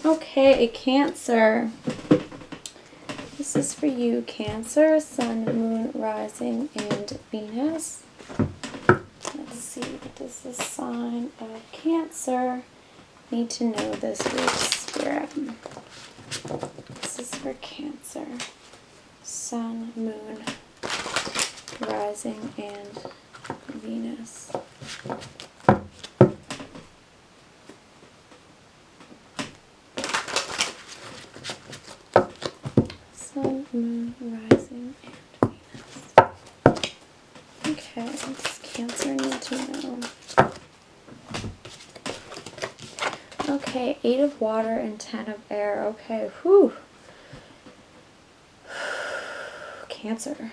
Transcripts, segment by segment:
Okay, Cancer. This is for you, Cancer, Sun, Moon, Rising, and Venus. Let's see, what does the sign of Cancer need to know this week, Spirit? This is for Cancer. Sun, Moon, Rising, and Venus. Sun, Moon, Rising, and Venus. Okay, what does Cancer need to know? Okay, 8 of Water and 10 of Air. Okay, whew. Cancer.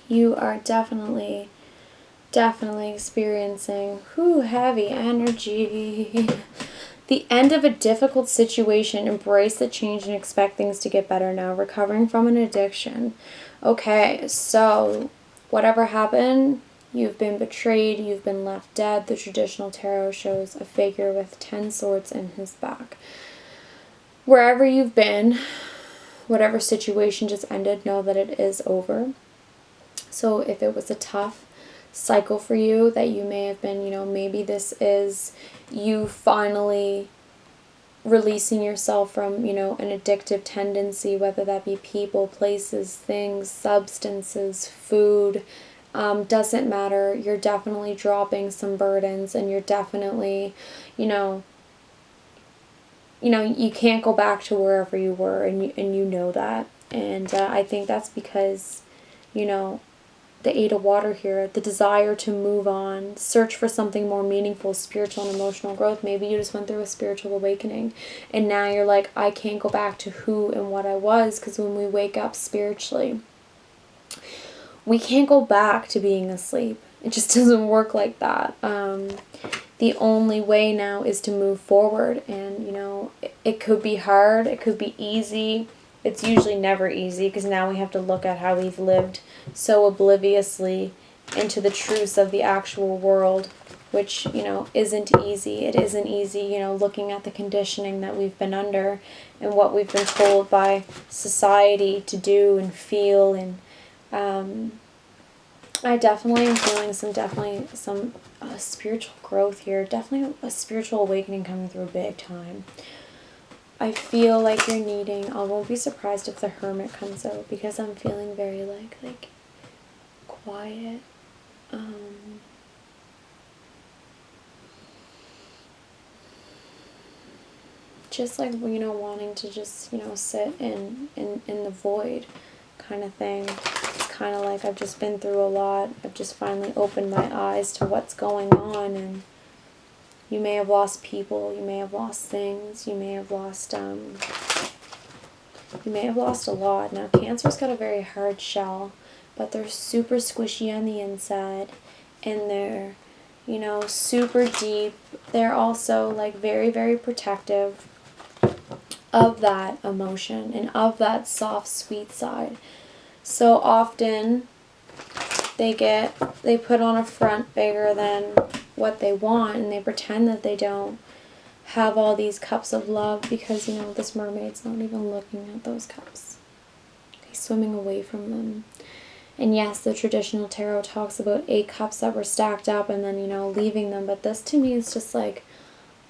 You are definitely experiencing heavy energy. The end of a difficult situation. Embrace the change and expect things to get better now. Recovering from an addiction. Okay, so whatever happened, you've been betrayed, you've been left dead. The traditional tarot shows a figure with 10 swords in his back. Wherever you've been, whatever situation just ended, know that it is over. So if it was a tough cycle for you that you may have been, maybe this is you finally releasing yourself from, an addictive tendency, whether that be people, places, things, substances, food, doesn't matter. You're definitely dropping some burdens, and you're definitely, you can't go back to wherever you were, and you know that. And I think that's because, the 8 of Water here, the desire to move on, search for something more meaningful, spiritual and emotional growth. Maybe you just went through a spiritual awakening, and now you're like, I can't go back to who and what I was, because when we wake up spiritually, we can't go back to being asleep. It just doesn't work like that. The only way now is to move forward, and, it could be hard, it could be easy. It's usually never easy, because now we have to look at how we've lived so obliviously into the truths of the actual world, which, isn't easy. It isn't easy, looking at the conditioning that we've been under and what we've been told by society to do and feel. And I definitely am feeling some spiritual growth here. Definitely a spiritual awakening coming through big time. I feel like you're needing, I won't be surprised if the Hermit comes out, because I'm feeling very like quiet. Just like, wanting to just, sit in the void kind of thing. It's kind of like I've just been through a lot. I've just finally opened my eyes to what's going on, and you may have lost people, you may have lost things, you may have lost a lot. Now, Cancer's got a very hard shell, but they're super squishy on the inside, and they're, super deep. They're also, like, very, very protective of that emotion and of that soft, sweet side. So often they put on a front bigger than what they want, and they pretend that they don't have all these cups of love, because, this mermaid's not even looking at those cups. He's swimming away from them. And yes, the traditional tarot talks about 8 cups that were stacked up and then, leaving them. But this to me is just like,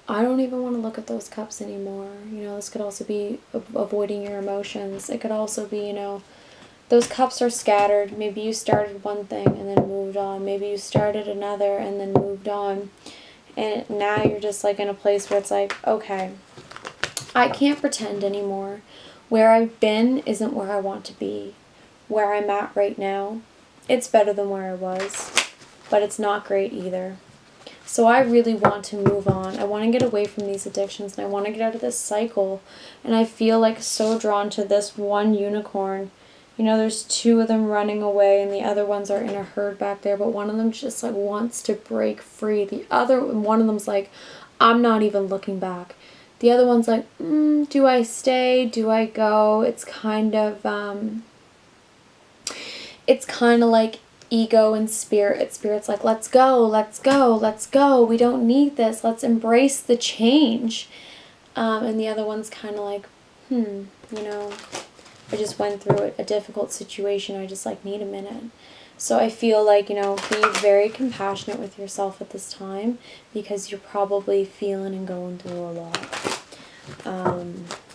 I don't even want to look at those cups anymore. This could also be avoiding your emotions. It could also be, those cups are scattered. Maybe you started one thing and then moved on. Maybe you started another and then moved on. And now you're just like in a place where it's like, okay, I can't pretend anymore. Where I've been isn't where I want to be. Where I'm at right now, it's better than where I was, but it's not great either. So I really want to move on. I want to get away from these addictions, and I want to get out of this cycle. And I feel like so drawn to this one unicorn. There's 2 of them running away, and the other ones are in a herd back there, but one of them just like wants to break free. One of them's like, I'm not even looking back. The other one's like, do I stay? Do I go? It's kind of like ego and spirit. Spirit's like, let's go, let's go, let's go. We don't need this. Let's embrace the change. And the other one's kind of like, you know, I just went through a difficult situation. I just like need a minute. So I feel like, you know, be very compassionate with yourself at this time, because you're probably feeling and going through a lot.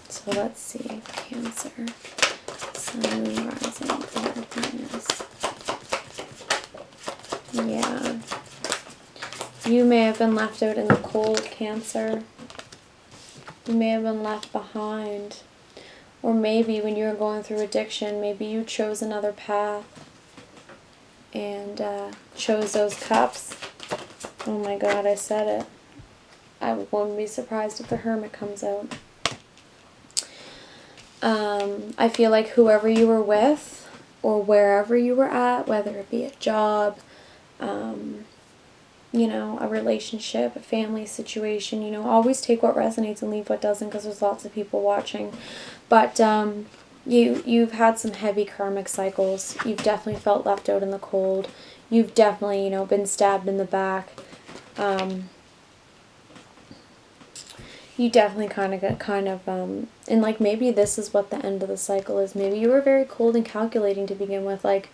So let's see. Cancer. Sun, Moon, Rising, Earth, Venus. Yeah. You may have been left out in the cold, Cancer. You may have been left behind. Or maybe when you were going through addiction, maybe you chose another path and chose those cups. Oh my God, I said it. I wouldn't be surprised if the Hermit comes out. I feel like whoever you were with or wherever you were at, whether it be a job, you know, a relationship, a family situation, you know, always take what resonates and leave what doesn't, because there's lots of people watching. But you've had some heavy karmic cycles. You've definitely felt left out in the cold. You've definitely, you know, been stabbed in the back. You definitely and like maybe this is what the end of the cycle is. Maybe you were very cold and calculating to begin with. Like,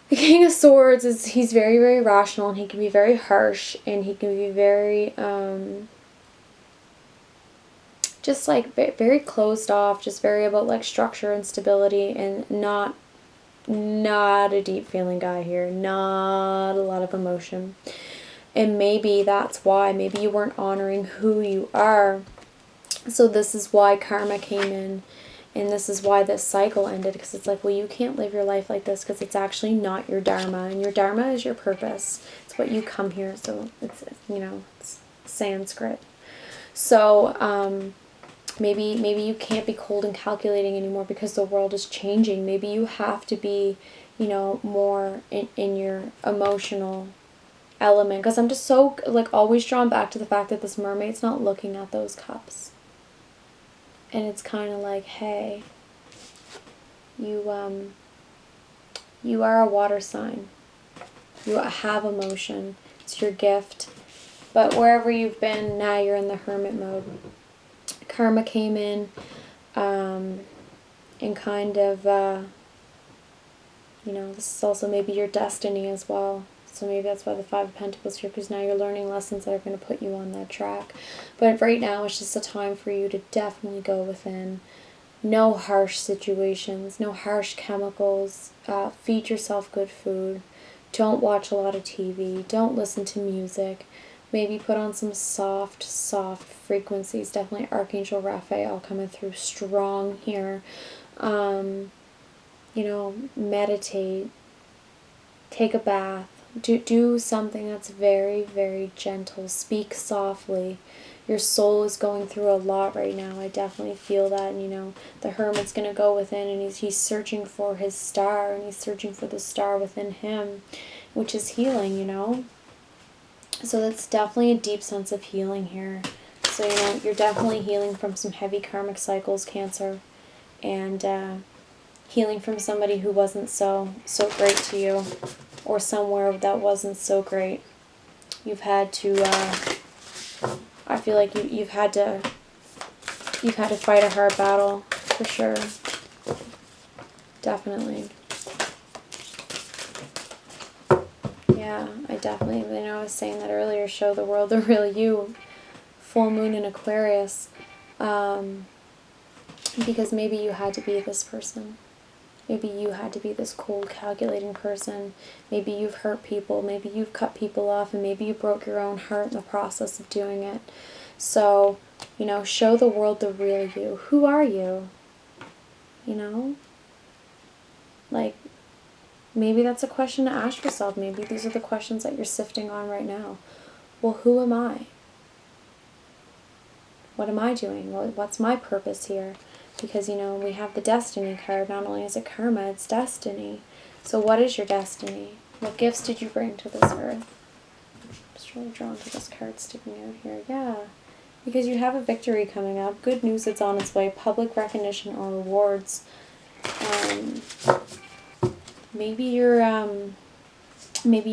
the King of Swords he's very, very rational, and he can be very harsh, and he can be very, just like very closed off, just very about like structure and stability, and not a deep feeling guy here, not a lot of emotion. And maybe that's why, maybe you weren't honoring who you are. So this is why karma came in, and this is why this cycle ended, because it's like, well, you can't live your life like this, because it's actually not your dharma, and your dharma is your purpose. It's what you come here, so it's, you know, it's Sanskrit. So maybe you can't be cold and calculating anymore because the world is changing. Maybe you have to be, you know, more in your emotional element, because I'm just so like always drawn back to the fact that this mermaid's not looking at those cups, and it's kind of like, hey, you are a water sign, you have emotion, it's your gift. But wherever you've been, now you're in the hermit mode. Karma came in and kind of you know, this is also maybe your destiny as well. So maybe that's why the Five of Pentacles here, because now you're learning lessons that are going to put you on that track. But right now, it's just a time for you to definitely go within. No harsh situations, no harsh chemicals. Feed yourself good food. Don't watch a lot of TV. Don't listen to music. Maybe put on some soft frequencies. Definitely Archangel Raphael coming through strong here. You know, meditate. Take a bath. Do something that's very, very gentle. Speak softly. Your soul is going through a lot right now. I definitely feel that. And, you know, the Hermit's going to go within, and he's searching for his star, and he's searching for the star within him, which is healing, you know. So that's definitely a deep sense of healing here. So, you know, you're definitely healing from some heavy karmic cycles, Cancer, and healing from somebody who wasn't so great to you, or somewhere that wasn't so great. You've had to, I feel like you've had to fight a hard battle, for sure. Definitely. Yeah, I definitely, you know, I was saying that earlier, show the world the real you. Full moon in Aquarius. Because maybe you had to be this person. Maybe you had to be this cold, calculating person. Maybe you've hurt people. Maybe you've cut people off. And maybe you broke your own heart in the process of doing it. So, you know, show the world the real you. Who are you? You know? Like, maybe that's a question to ask yourself. Maybe these are the questions that you're sifting on right now. Well, who am I? What am I doing? What's my purpose here? Because, you know, we have the Destiny card. Not only is it karma, it's destiny. So what is your destiny? What gifts did you bring to this earth? I'm just really drawn to this card sticking out here. Yeah, because you have a victory coming up. Good news that's on its way. Public recognition or rewards. Maybe you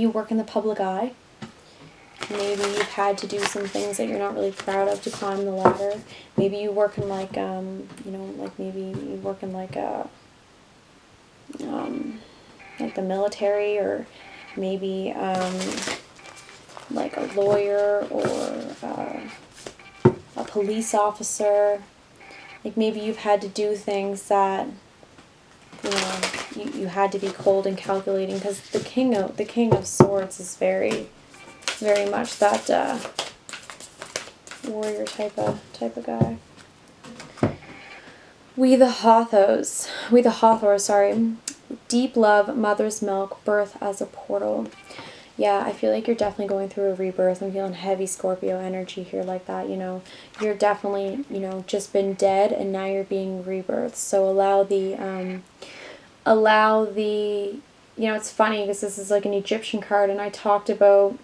work in the public eye. Maybe you've had to do some things that you're not really proud of to climb the ladder. Maybe you work in like, you know, like maybe you work in like like the military, or maybe like a lawyer, or a police officer. Like maybe you've had to do things that, you know, you had to be cold and calculating, because the king of swords is very much that warrior type of guy. We the Hathors, sorry. Deep love, mother's milk, birth as a portal. Yeah, I feel like you're definitely going through a rebirth. I'm feeling heavy Scorpio energy here like that, you know. You're definitely, you know, just been dead and now you're being rebirthed. So allow the, you know, it's funny because this is like an Egyptian card, and I talked about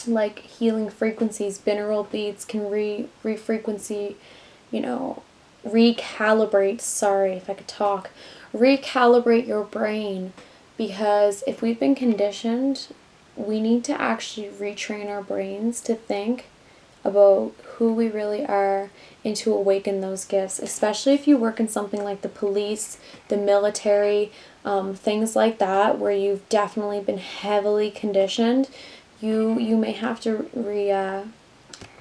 like healing frequencies. Binaural beats can re-frequency, you know, recalibrate, sorry if I could talk, recalibrate your brain, because if we've been conditioned, we need to actually retrain our brains to think about who we really are and to awaken those gifts, especially if you work in something like the police, the military, things like that, where you've definitely been heavily conditioned. You may have to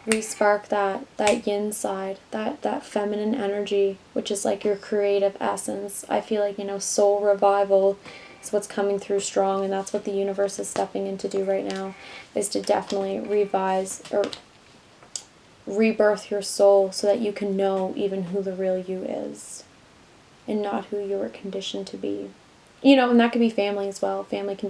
re-spark that yin side, that feminine energy, which is like your creative essence. I feel like, you know, soul revival is what's coming through strong, and that's what the universe is stepping in to do right now, is to definitely revise or rebirth your soul so that you can know even who the real you is and not who you were conditioned to be. You know, and that could be family as well, family conditioning.